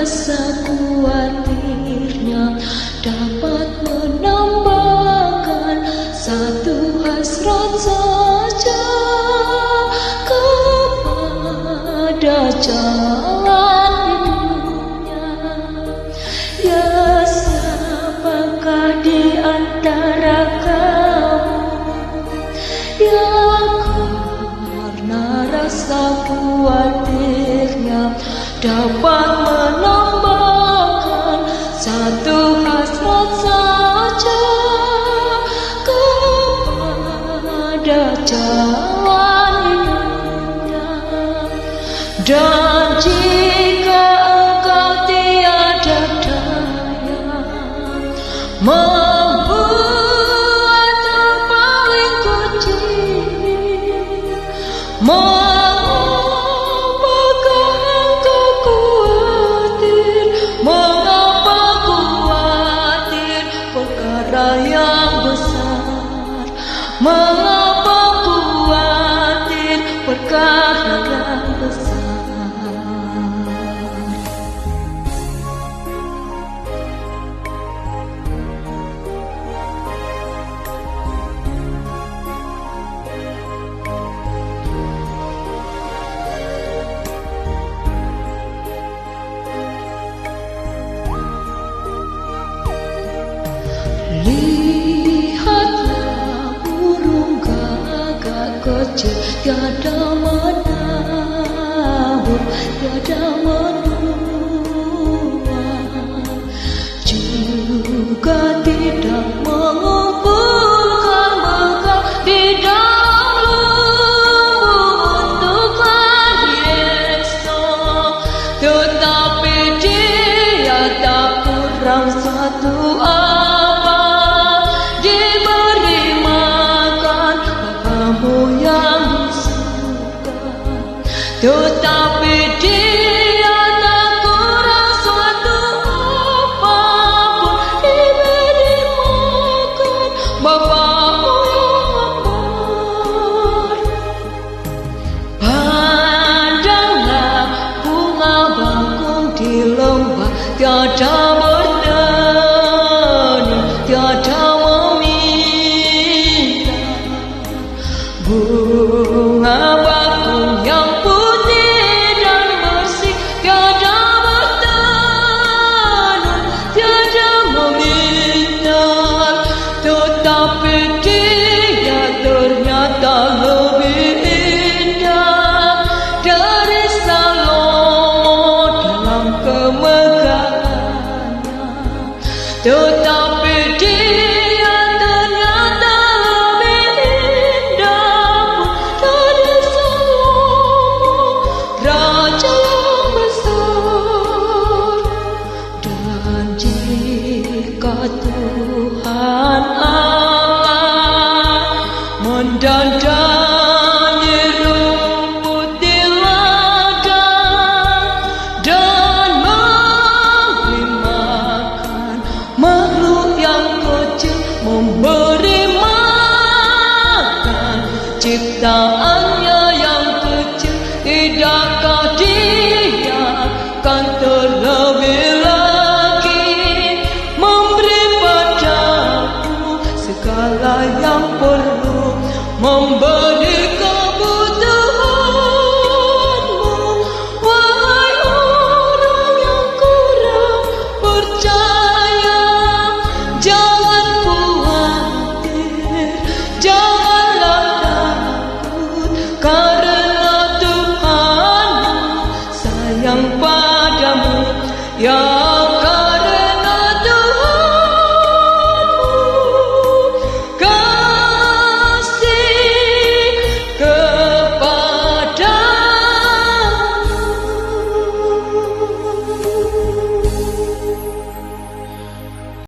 rasa khawatirnya dapat menambahkan satu hasrat saja kepada jalan hidupnya. Ya, siapakah di antara kamu yang karena rasa khawatirnya dapat menambahkan satu hasrat saja kepada jalan hidupnya. Dan jika engkau tiada daya membuat terpaling kecil, mengapakah engkau khawatir? Mengapa khawatir perkara yang besar? Mengapa khawatir perkara yang besar? Lihatlah burung gagak kecil, tiada menabur, tiada menuai, juga tidak mengumpulkan bekal di dalam untuk hari esok. Tetapi dia tak kurang satu yang suka, tetapi dia tak kurang suatu apapun diberi makan Bapamu yang lapar. Pandanglah bunga bakung di lembah, tiada bertani, tiada bunga bakung yang putih dan bersih, tiada bertanun, tiada meminta, tetapi dia ternyata lebih indah dari Salomo dalam kemegahannya. Tetapi dia ternyata Tuhan Allah mendandani rumput di ladang dan memberi makan makhluk yang kecil, memberi makan ciptaan